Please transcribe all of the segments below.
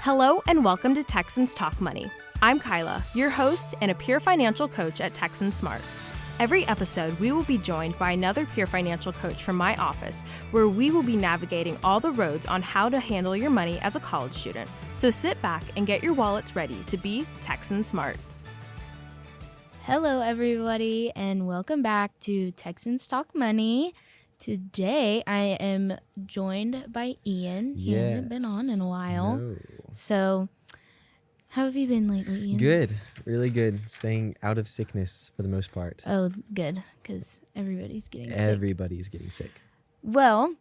Hello and welcome to Texans Talk Money. I'm Kyla, your host and a peer financial coach at Texan Smart. Every episode, we will be joined by another peer financial coach from my office, where we will be navigating all the roads on how to handle your money as a college student. So sit back and get your wallets ready to be Texan Smart. Hello, everybody, and welcome back to Texans Talk Money. Today, I am joined by Ian. He hasn't been on in a while. No. So, how have you been lately, Ian? Good. Really good. Staying out of sickness for the most part. Oh, good, because everybody's getting sick. Everybody's getting sick. Well,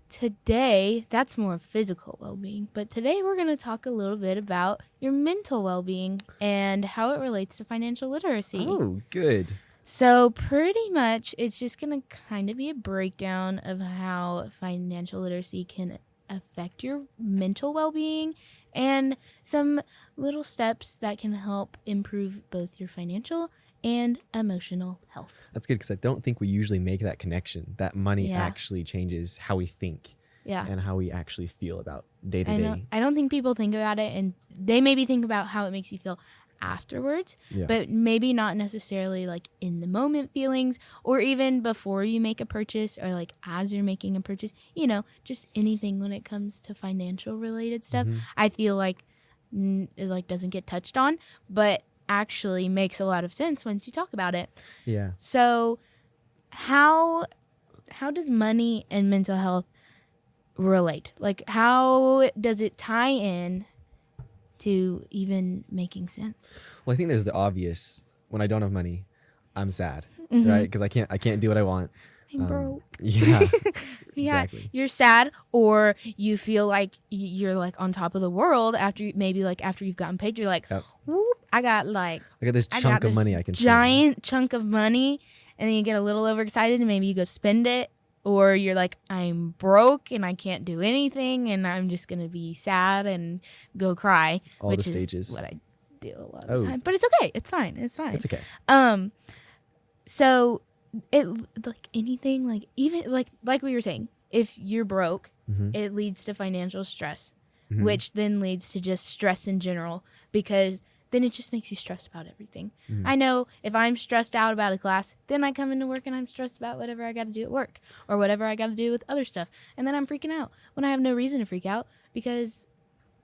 today, that's more physical well-being, but today we're going to talk a little bit about your mental well-being and how it relates to financial literacy. Oh, good. So pretty much it's just going to kind of be a breakdown of how financial literacy can affect your mental well-being and some little steps that can help improve both your financial and emotional health. That's good because I don't think we usually make that connection, that money actually changes how we think and how we actually feel about day to day. I don't think people think about it, and they maybe think about how it makes you feel afterwards, but maybe not necessarily like in the moment feelings or even before you make a purchase or like as you're making a purchase, you know, just anything when it comes to financial related stuff. I feel like it like doesn't get touched on, but actually makes a lot of sense once you talk about it. Yeah. So how does money and mental health relate? Like, how does it tie in to even making sense? Well, I think there's the obvious. When I don't have money, I'm sad, right? Because I can't do what I want. I'm broke. Yeah. Exactly. You're sad, or you feel like you're like on top of the world after you've gotten paid. You're like, whoop, I got this chunk of money I can giant chunk of money, and then you get a little overexcited and maybe you go spend it. Or you're like, I'm broke and I can't do anything and I'm just going to be sad and go cry. All the stages. Is what I do a lot of the time. But it's okay. It's fine. It's okay. So it like anything, like even like we were saying, if you're broke, it leads to financial stress, which then leads to just stress in general, because then it just makes you stressed about everything. I know if I'm stressed out about a class, then I come into work and I'm stressed about whatever I got to do at work or whatever I got to do with other stuff. And then I'm freaking out when I have no reason to freak out, because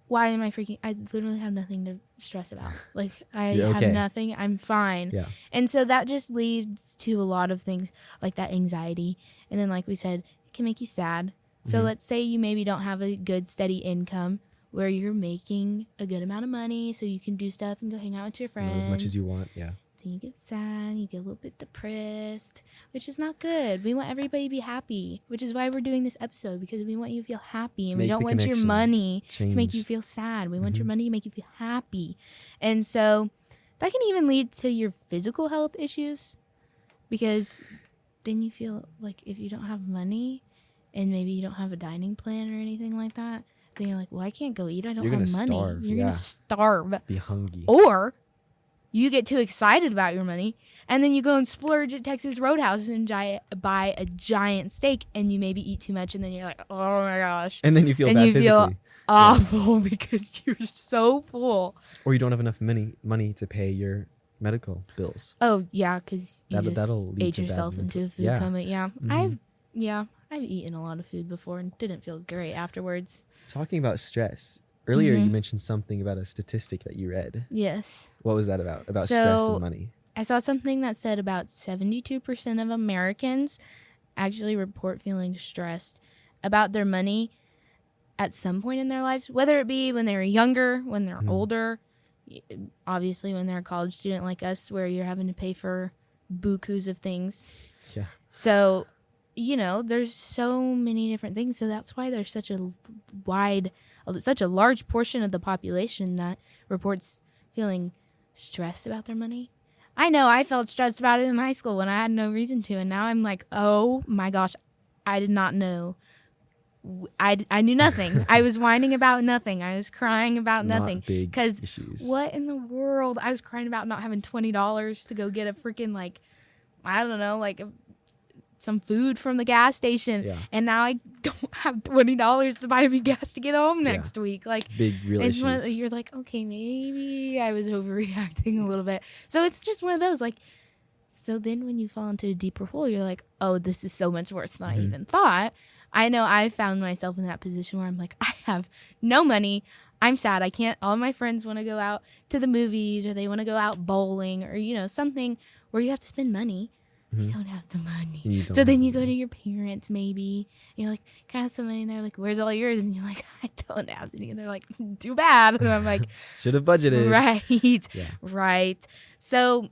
why am I freaking? I literally have nothing to stress about. Like I have nothing. I'm fine. Yeah. And so that just leads to a lot of things like that anxiety. And then like we said, it can make you sad. So let's say you maybe don't have a good steady income where you're making a good amount of money so you can do stuff and go hang out with your friends. Not as much as you want, yeah. Then you get sad, you get a little bit depressed, which is not good. We want everybody to be happy, which is why we're doing this episode, because we want you to feel happy, and we don't want your money to make you feel sad. We want your money to make you feel happy. And so that can even lead to your physical health issues, because then you feel like if you don't have money and maybe you don't have a dining plan or anything like that, then you're like, well, I can't go eat. I don't have money. Starve. You're going to starve. Be hungry. Or you get too excited about your money, and then you go and splurge at Texas Roadhouse and buy a giant steak, and you maybe eat too much, and then you're like, oh my gosh. And then you feel bad physically. Feel awful because you're so full. Or you don't have enough money to pay your medical bills. Oh, yeah, because you that'll just ate yourself into a food coma. Yeah. I've eaten a lot of food before and didn't feel great afterwards. Talking about stress, earlier you mentioned something about a statistic that you read. Yes. What was that about? About stress and money? I saw something that said about 72% of Americans actually report feeling stressed about their money at some point in their lives, whether it be when they're younger, when they're older, obviously when they're a college student like us, where you're having to pay for bukus of things. Yeah. So, you know, there's so many different things. So that's why there's such a large portion of the population that reports feeling stressed about their money. I know I felt stressed about it in high school when I had no reason to. And now I'm like, oh my gosh, I did not know. I knew nothing. I was whining about nothing. I was crying about nothing. Because what in the world? I was crying about not having $20 to go get a freaking some food from the gas station. Yeah. And now I don't have $20 to buy me gas to get home next week. Like, big real issues. You're like, okay, maybe I was overreacting a little bit. So it's just one of those, like, so then when you fall into a deeper hole, you're like, oh, this is so much worse than I even thought. I know I found myself in that position where I'm like, I have no money. I'm sad. I can't. All my friends want to go out to the movies, or they want to go out bowling, or, you know, something where you have to spend money. I don't have the money. So then you go to your parents, maybe. You're like, can I have some money? And they're like, where's all yours? And you're like, I don't have any. And they're like, too bad. And I'm like, should have budgeted. Right. Yeah. Right. So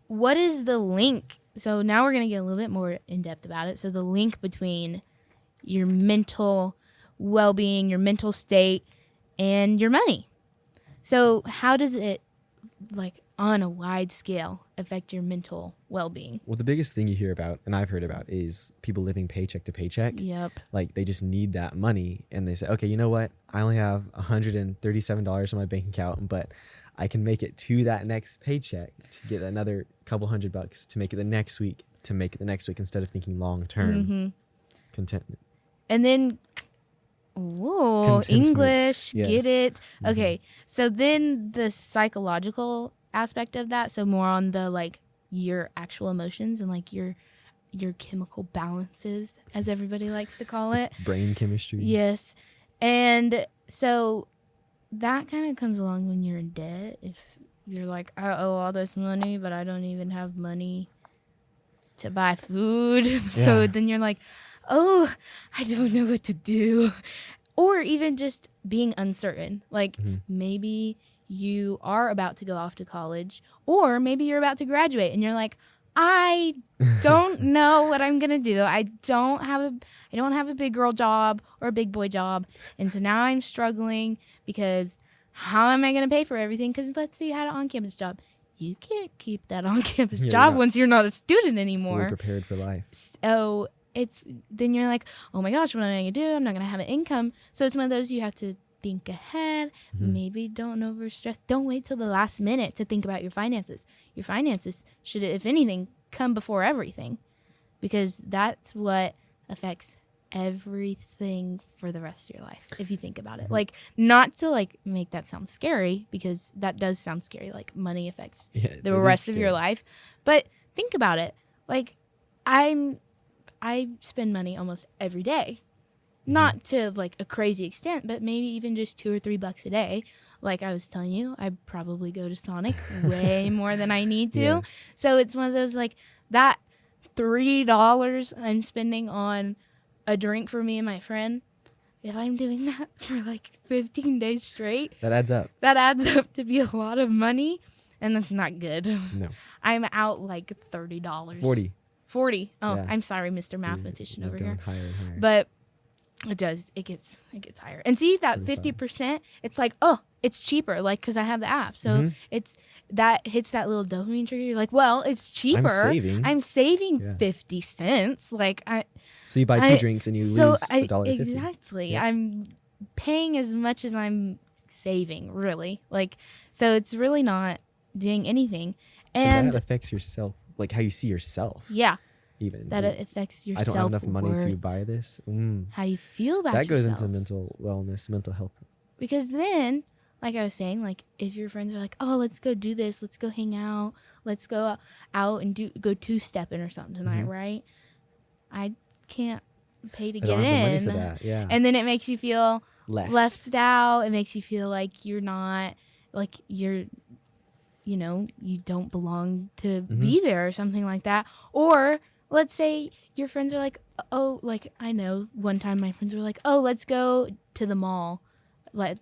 what is the link? So now we're going to get a little bit more in depth about it. So the link between your mental well-being, your mental state, and your money. So how does it, like, on a wide scale, affect your mental well-being? Well, the biggest thing you hear about, and I've heard about, is people living paycheck to paycheck. Yep. Like, they just need that money, and they say, okay, you know what? I only have $137 in my bank account, but I can make it to that next paycheck to get another couple $100 to make it the next week, instead of thinking long-term. Contentment. And then, whoa, English, yes. Get it. Okay, so then the psychological aspect of that, so more on the, like, your actual emotions and, like, your chemical balances, as everybody likes to call it. Brain chemistry. Yes. And so that kind of comes along when you're in debt. If you're like, I owe all this money, but I don't even have money to buy food. Yeah. So then you're like, oh, I don't know what to do. Or even just being uncertain. Like, maybe you are about to go off to college, or maybe you're about to graduate and you're like, I don't know what I'm going to do. I don't have a big girl job or a big boy job. And so now I'm struggling because how am I going to pay for everything? Because let's say you had an on-campus job. You can't keep that on-campus job once you're not a student anymore. Fully prepared for life. So then you're like, oh my gosh, what am I going to do? I'm not going to have an income. So it's one of those you have to think ahead. Maybe don't overstress. Don't wait till the last minute to think about your finances. Your finances should, if anything, come before everything, because that's what affects everything for the rest of your life, if you think about it. Like, not to, like, make that sound scary, because that does sound scary. Like, money affects the rest of your life. But think about it. Like, I spend money almost every day. Not to, like, a crazy extent, but maybe even just $2 or $3 a day. Like I was telling you, I probably go to Sonic way more than I need to. Yes. So it's one of those, like, that $3 I'm spending on a drink for me and my friend, if I'm doing that for, like, 15 days straight. That adds up. That adds up to be a lot of money, and that's not good. No. I'm out, like, $30. 40. Oh, yeah. I'm sorry, Mr. Mathematician over here. Higher and higher. But it does. It gets higher. And see, that 50%, it's like, oh, it's cheaper, like, because I have the app. So it's that hits that little dopamine trigger. You're like, well, it's cheaper. I'm saving 50 cents. Like, so you buy two drinks and you lose $1.50. Exactly. Yeah. I'm paying as much as I'm saving, really. Like, so it's really not doing anything. And that affects yourself, like how you see yourself. Yeah. Even that it affects your self-worth. I don't have enough money to buy this. How you feel about yourself. That goes into mental wellness, mental health. Because then, like I was saying, like, if your friends are like, oh, let's go do this, let's go hang out, let's go out and go two-stepping or something tonight, right? I can't pay to get in. Money for that. Yeah. And then it makes you feel left out. It makes you feel like you're not, like, you don't belong to be there or something like that. Or let's say your friends are like, oh, like, I know one time my friends were like, oh, let's go to the mall. Let's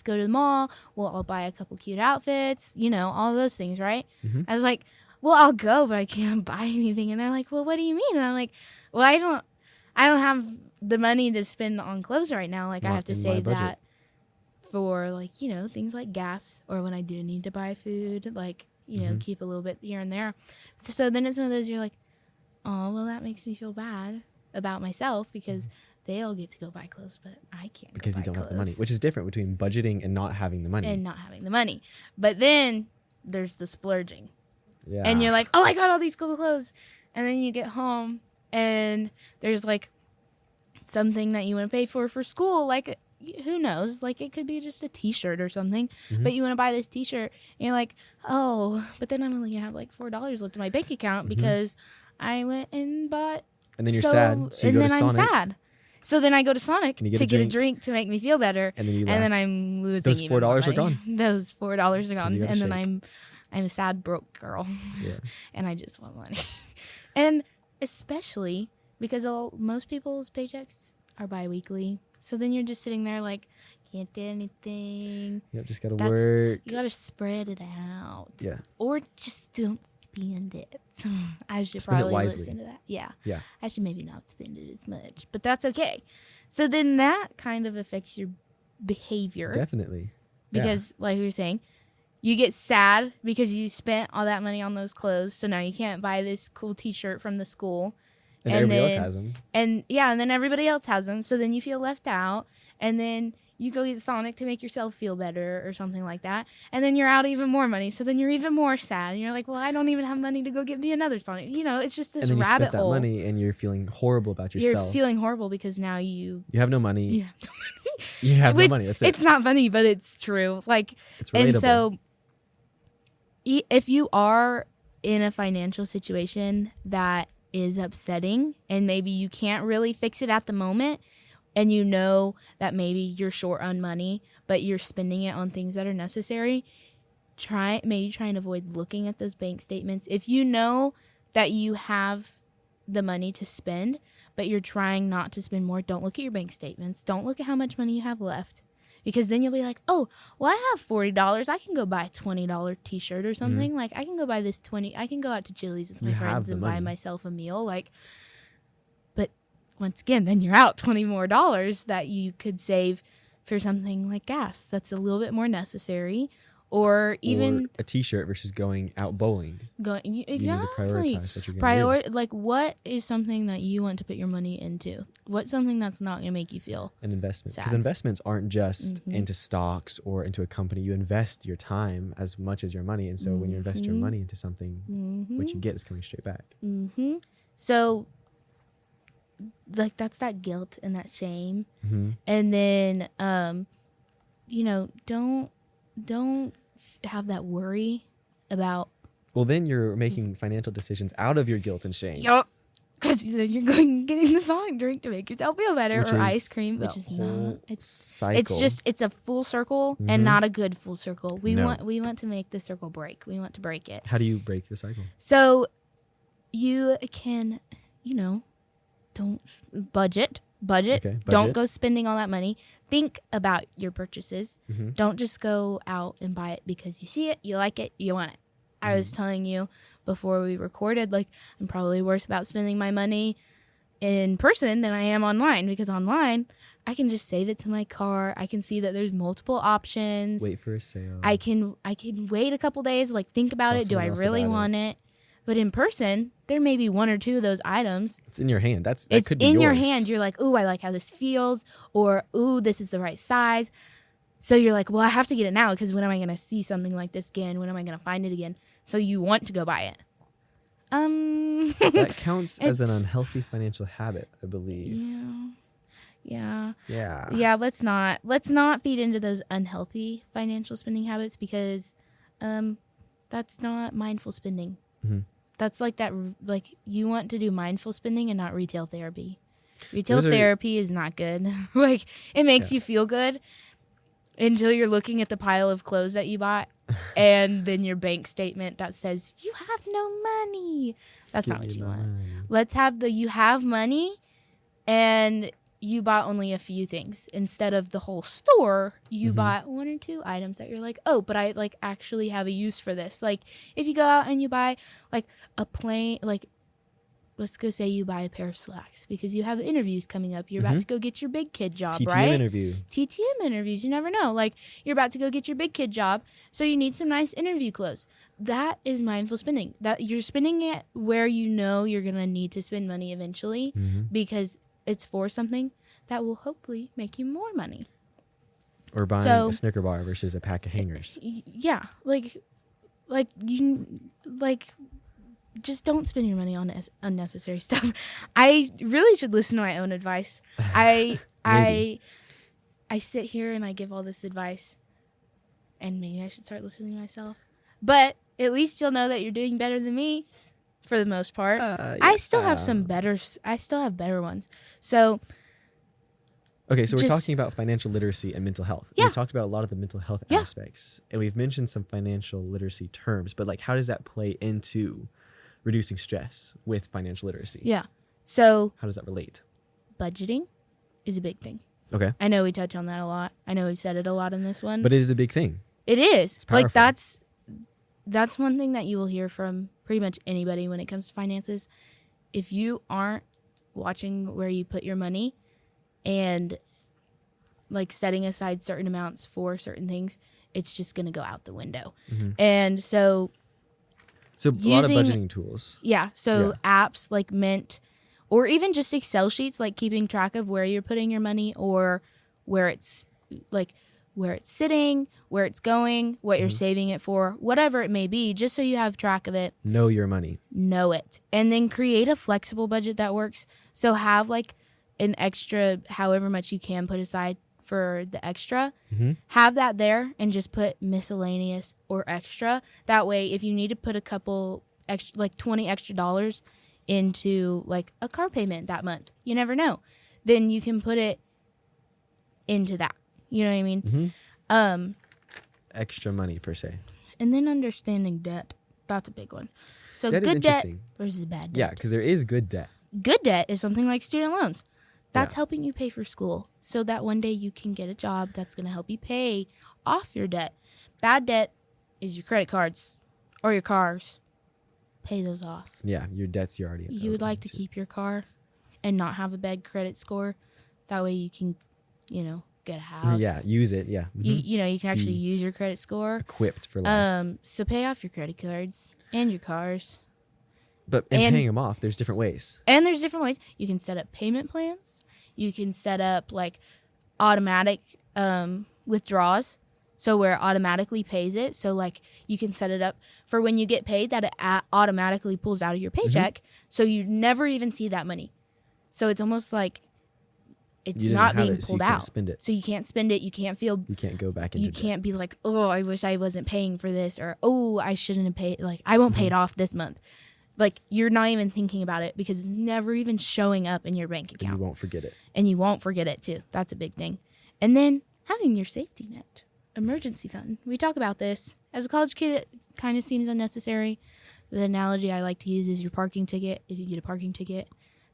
go to the mall. Well, I'll buy a couple cute outfits, all those things, right? I was like, well, I'll go, but I can't buy anything. And they're like, well, what do you mean? And I'm like, well, I don't have the money to spend on clothes right now. Like, I have to save that for, like, things like gas, or when I do need to buy food, like, keep a little bit here and there. So then it's one of those, you're like, oh, well, that makes me feel bad about myself, because they all get to go buy clothes, but I can't. Because you don't have the money, which is different between budgeting and not having the money. But then there's the splurging. Yeah. And you're like, oh, I got all these cool clothes. And then you get home and there's like something that you want to pay for school, like, who knows? Like, it could be just a T-shirt or something, but you want to buy this T-shirt, and you're like, oh, but then I'm only going to have, like, $4 left in my bank account because I went and bought. And then you're sad, so you go to Sonic. I'm sad. So then I go to Sonic to get a drink. drink to make me feel better, and then I'm losing those even $4 more are money. gone. Those $4 are gone, and then shake. I'm a sad, broke girl, Yeah. and I just want money. And especially because most people's paychecks are bi-weekly. So then you're just sitting there like, can't do anything. Yep, just gotta work. You gotta spread it out. Yeah. Or just don't spend it. I should Spend it probably wisely. listen to that. Yeah. Yeah. I should maybe not spend it as much, but that's okay. So then that kind of affects your behavior. Definitely. Because like we were saying, you get sad because you spent all that money on those clothes. So now you can't buy this cool T-shirt from the school. And everybody else has them. And then everybody else has them. So then you feel left out. And then you go get Sonic to make yourself feel better or something like that. And then you're out even more money. So then you're even more sad. And you're like, well, I don't even have money to go get me another Sonic. You know, it's just this rabbit hole. And then you spent that hole. money and you're feeling horrible about yourself. You're feeling horrible because now you have no money. You have no money. You have no money. That's it. It's not funny, but it's true. Like, it's relatable. And so if you are in a financial situation that is upsetting and maybe you can't really fix it at the moment, and you know that maybe you're short on money but you're spending it on things that are necessary, try and avoid looking at those bank statements. If you know that you have the money to spend but you're trying not to spend more, don't look at your bank statements. Don't look at how much money you have left, because then you'll be like, oh, well, I have $40. I can go buy a $20 T-shirt or something. Like, I can go buy this I can go out to Chili's with my friends and buy myself a meal. Like, but once again, then you're out $20 more that you could save for something like gas that's a little bit more necessary, or even a T-shirt versus going out bowling. Exactly. You need to prioritize what you're going to do. Like, what is something that you want to put your money into? What's something that's not going to make you feel an investment? sad? Because investments aren't just into stocks or into a company. You invest your time as much as your money, and so when you invest your money into something, what you get is coming straight back. So, like, that's that guilt and that shame, and then don't have that worry about. Well, then you're making financial decisions out of your guilt and shame. Yup. Because you're going and getting the Sonic drink to make yourself feel better, or ice cream, which is not. It's a full circle and not a good full circle. We want to make the circle break. We want to break it. How do you break the cycle? So you can, don't budget. Okay, Don't go spending all that money. Think about your purchases. Don't just go out and buy it because you see it, you like it, you want it. I was telling you before we recorded, like, I'm probably worse about spending my money in person than I am online, because online I can just save it to my cart. I can see that there's multiple options. Wait for a sale. I can wait a couple days, like, think about it. Do I really want it? But in person, there may be one or two of those items. It's in your hand. That could be in yours. your hand. You're like, ooh, I like how this feels, or ooh, this is the right size. So you're like, well, I have to get it now, because when am I going to see something like this again? When am I going to find it again? So you want to go buy it. That counts as an unhealthy financial habit, I believe. Yeah. Let's not feed into those unhealthy financial spending habits, because that's not mindful spending. That's like that. Like, you want to do mindful spending and not retail therapy. Retail therapy is not good. Like, it makes you feel good until you're looking at the pile of clothes that you bought, and then your bank statement that says you have no money. That's not what you want. Let's have you have money, and you bought only a few things instead of the whole store. You bought one or two items that you're like, oh, but I like actually have a use for this. Like, if you go out and you buy like a plain, like, let's go say you buy a pair of slacks because you have interviews coming up. You're about to go get your big kid job, right? TTM interviews. You never know. Like, you're about to go get your big kid job, so you need some nice interview clothes. That is mindful spending. That you're spending it where you know you're going to need to spend money eventually, because it's for something that will hopefully make you more money. Or buying a Snicker bar versus a pack of hangers. Yeah. Like just don't spend your money on unnecessary stuff. I really should listen to my own advice. I sit here and I give all this advice, and maybe I should start listening to myself. But at least you'll know that you're doing better than me, for the most part. Yeah. I still have I still have better ones. So. Okay, so we're talking about financial literacy and mental health. Yeah. We talked about a lot of the mental health aspects, and we've mentioned some financial literacy terms, but like, how does that play into reducing stress with financial literacy? Yeah. So how does that relate? budgeting is a big thing. Okay. I know we touch on that a lot. I know we've said it a lot in this one. But it is a big thing. It is. It's powerful. Like that's one thing that you will hear from pretty much anybody when it comes to finances. If you aren't watching where you put your money and like setting aside certain amounts for certain things, it's just going to go out the window. Mm-hmm. And so a lot of budgeting tools. Yeah. So apps like Mint, or even just Excel sheets, like keeping track of where you're putting your money, or where it's sitting, where it's going, what you're saving it for, whatever it may be, just so you have track of it. Know your money. Know it. And then create a flexible budget that works. So have like an extra, however much you can put aside for the extra. Mm-hmm. Have that there and just put miscellaneous or extra. That way, if you need to put a couple extra, like $20 extra into like a car payment that month, you never know, then you can put it into that. You know what I mean? Mm-hmm. Extra money per se. And then understanding debt. That's a big one. So That is good debt interesting. versus bad debt. Yeah, because there is good debt. Good debt is something like student loans. That's Yeah. helping you pay for school so that one day you can get a job that's going to help you pay off your debt. Bad debt is your credit cards or your cars. Pay those off. Yeah, your debts you already You would like to keep your car and not have a bad credit score. That way you can, get a house. Yeah, use it. Yeah. Mm-hmm. You can actually use your credit score. Equipped for life. So pay off your credit cards and your cars. But in paying them off, there's different ways. And there's different ways. You can set up payment plans. You can set up like automatic withdrawals, so where it automatically pays it. So like you can set it up for when you get paid that it automatically pulls out of your paycheck, so you never even see that money. So it's almost like it's not being pulled out. Can't spend it. So you can't spend it. You can't go back into You debt. can't be like, oh, I wish I wasn't paying for this, or oh, I shouldn't have paid. Like I won't pay it off this month. Like, you're not even thinking about it because it's never even showing up in your bank account. And you won't forget it. And you won't forget it, too. That's a big thing. And then having your safety net, emergency fund. We talk about this. As a college kid, it kind of seems unnecessary. The analogy I like to use is your parking ticket. If you get a parking ticket,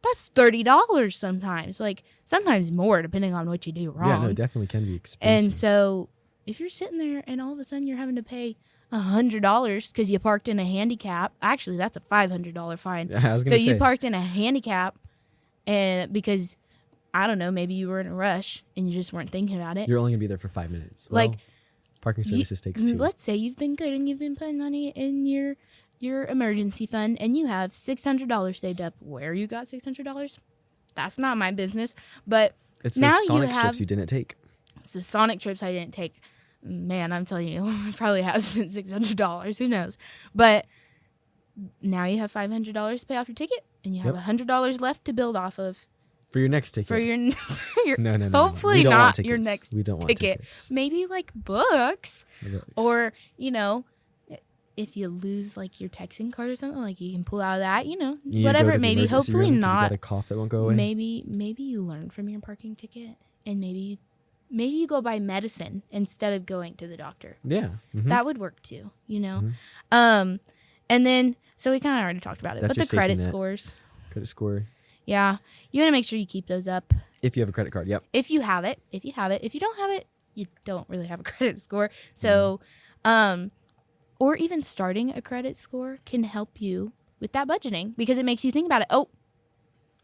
that's $30 sometimes. Like, sometimes more, depending on what you do wrong. Yeah, no, it definitely can be expensive. And so, if you're sitting there and all of a sudden you're having to pay $100 because you parked in a handicap. Actually, that's a $500 fine. I was gonna say. You parked in a handicap, and because I don't know, maybe you were in a rush and you just weren't thinking about it. You're only gonna be there for 5 minutes. Like, well, parking services takes 2. Let's say you've been good and you've been putting money in your emergency fund, and you have $600 saved up. Where you got $600? That's not my business. But it's now the Sonic trips you didn't take. It's the Sonic trips I didn't take. Man, I'm telling you, I probably have spent $600. Who knows? But now you have $500 to pay off your ticket, and you have $100 left to build off of for your next ticket. For your no. Hopefully not your next we don't want ticket. Tickets. Maybe like books, or if you lose like your Texan card or something, like you can pull out of that. Whatever it may be. Hopefully not. You got a cough that won't go away. Maybe you learn from your parking ticket, and maybe you go buy medicine instead of going to the doctor. Yeah. Mm-hmm. That would work too, Mm-hmm. And then, so we kind of already talked about it, That's but the credit net. scores. Credit score. Yeah. You want to make sure you keep those up. If you have a credit card, yep. If you have it. If you don't have it, you don't really have a credit score. So, or even starting a credit score can help you with that budgeting, because it makes you think about it. Oh,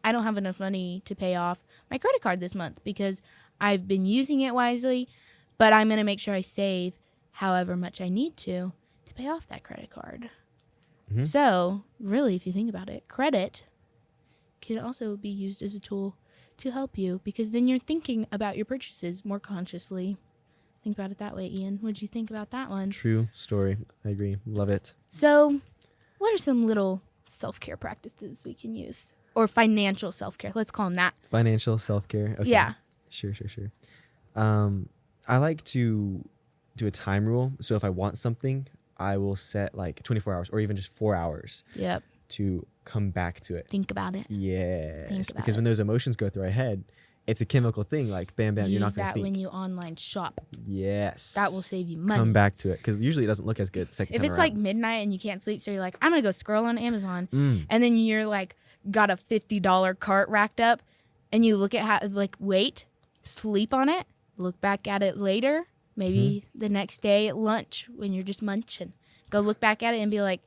I don't have enough money to pay off my credit card this month because I've been using it wisely, but I'm going to make sure I save however much I need to pay off that credit card. Mm-hmm. So, really, if you think about it, credit can also be used as a tool to help you, because then you're thinking about your purchases more consciously. Think about it that way, Ian. What did you think about that one? True story. I agree. Love it. So, what are some little self-care practices we can use, or financial self-care. Let's call them that. Financial self-care. Okay. Yeah. Sure. I like to do a time rule. So if I want something, I will set like 24 hours or even just 4 hours. Yep. To come back to it. Think about it. Yes. Because when those emotions go through our head, it's a chemical thing. Like bam, bam. You're not going to think. Use that when you online shop. Yes. That will save you money. Come back to it because usually it doesn't look as good second if time it's around. like midnight and you can't sleep, so you're like, I'm gonna go scroll on Amazon, and then you're like, got a $50 cart racked up, and you look at how, like, wait, sleep on it, look back at it later, maybe the next day at lunch when you're just munching, go look back at it and be like,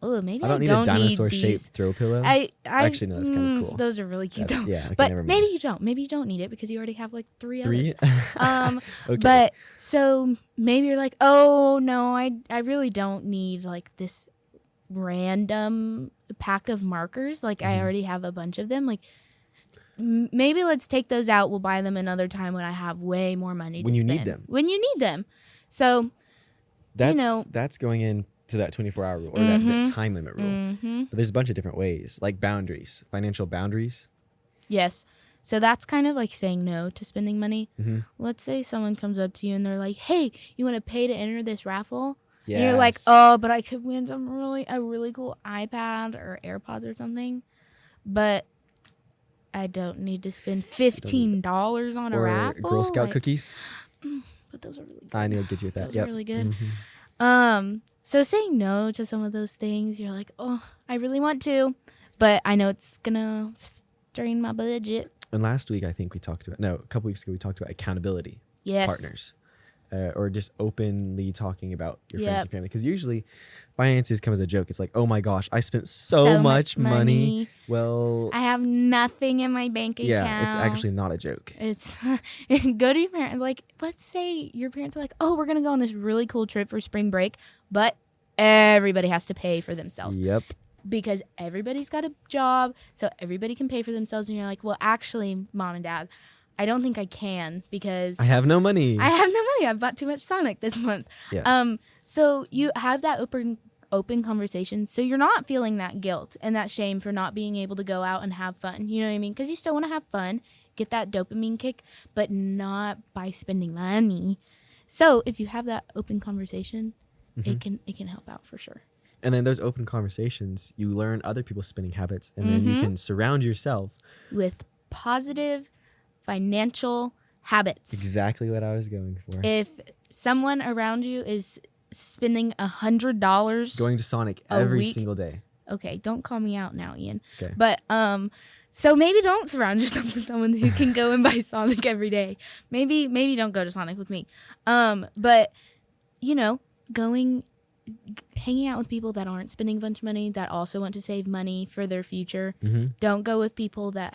oh, maybe I don't need a dinosaur-shaped throw pillow. Actually, no, that's kind of cool. Those are really cute, though. Yeah, okay, but never mind. maybe you don't. Maybe you don't need it because you already have like three others. Okay. But so maybe you're like, oh no, I really don't need like this random pack of markers. Like I already have a bunch of them. Like maybe let's take those out. We'll buy them another time when I have way more money to spend. When you need them. When you need them. So that's going in to that 24-hour rule or that time limit rule. But there's a bunch of different ways, like boundaries, financial boundaries. Yes. So that's kind of like saying no to spending money. Let's say someone comes up to you and they're like, hey, you want to pay to enter this raffle? Yes. And you're like, oh, but I could win a really cool iPad or AirPods or something. But I don't need to spend $15 on a raffle. Girl Scout cookies. But those are really good. I knew I'd get you with that. Those are really good. So saying no to some of those things, you're like, oh, I really want to, but I know it's going to strain my budget. And last week, I think a couple weeks ago, we talked about accountability. Yes. Partners. Or just openly talking about your friends and family. Because usually finances come as a joke. It's like, oh my gosh, I spent so much money. Well, I have nothing in my bank account. Yeah, it's actually not a joke. It's go to your parents. Like, let's say your parents are like, oh, we're going to go on this really cool trip for spring break, but everybody has to pay for themselves. Yep. Because everybody's got a job, so everybody can pay for themselves. And you're like, well, actually, Mom and Dad, I don't think I can because I have no money. I've bought too much Sonic this month. Yeah. So you have that open conversation, so you're not feeling that guilt and that shame for not being able to go out and have fun. You know what I mean? Because you still want to have fun, get that dopamine kick, but not by spending money. So if you have that open conversation, it can help out for sure. And then those open conversations, you learn other people's spending habits, and then you can surround yourself with positive financial habits. Exactly what I was going for. If someone around you is spending $100 going to Sonic every week, single day. Okay, don't call me out now, Ian. Okay. But so maybe don't surround yourself with someone who can go and buy Sonic every day. Maybe don't go to Sonic with me. But hanging out with people that aren't spending a bunch of money, that also want to save money for their future. Don't go with people that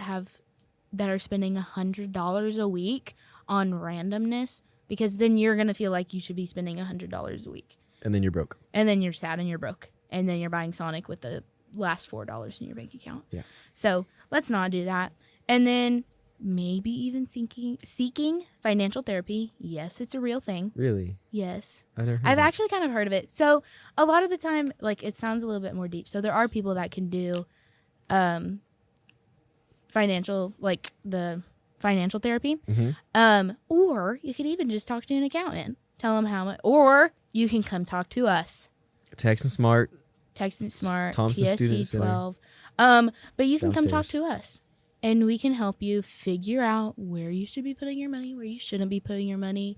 are spending $100 a week on randomness, because then you're going to feel like you should be spending $100 a week. And then you're broke. And then you're sad and you're broke. And then you're buying Sonic with the last $4 in your bank account. Yeah. So let's not do that. And then maybe even seeking financial therapy. Yes, it's a real thing. Really? Yes. I've actually kind of heard of it. So a lot of the time, like, it sounds a little bit more deep. So there are people that can do financial therapy. Or you could even just talk to an accountant. Tell them how much. Or you can come talk to us. Texan Smart. Thompson Student Center. 12. But you can come talk to us. And we can help you figure out where you should be putting your money, where you shouldn't be putting your money.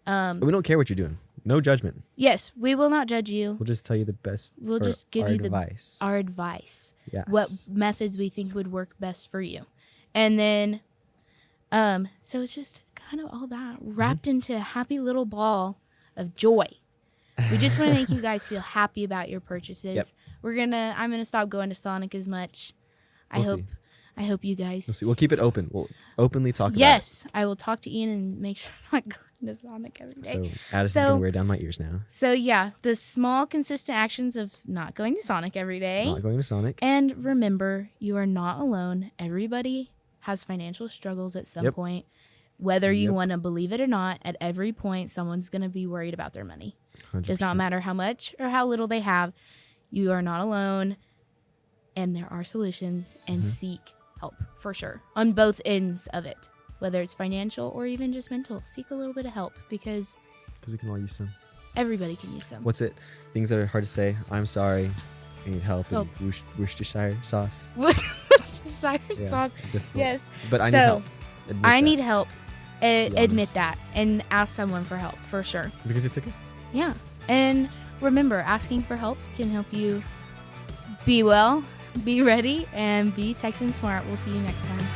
We don't care what you're doing. No judgment. Yes, we will not judge you. We'll just tell you the best. We'll just give you advice. Our advice. Yes. What methods we think would work best for you. And then, so it's just kind of all that wrapped into a happy little ball of joy. We just want to make you guys feel happy about your purchases. Yep. I'm gonna stop going to Sonic as much. I hope you guys. We'll see. We'll keep it open. We'll openly talk about it. Yes, I will talk to Ian and make sure I'm not going to Sonic every day. So Addison's going to wear down my ears now. So yeah, the small consistent actions of not going to Sonic every day. Not going to Sonic. And remember, you are not alone. Everybody has financial struggles at some point. Whether you want to believe it or not, at every point, someone's going to be worried about their money. 100%. Does not matter how much or how little they have. You are not alone. and there are solutions, and seek help for sure on both ends of it, whether it's financial or even just mental. Seek a little bit of help because we can all use some. everybody can use some. What's it? Things that are hard to say. I'm sorry. I need help. And Worcestershire sauce. Worcestershire Yeah, sauce. difficult. Yes. But I need So, help. Admit I that. need help. Admit honest. that and ask someone for help for sure. Because it's okay. Yeah. And remember, asking for help can help you be well, be ready, and be Texan Smart. We'll see you next time.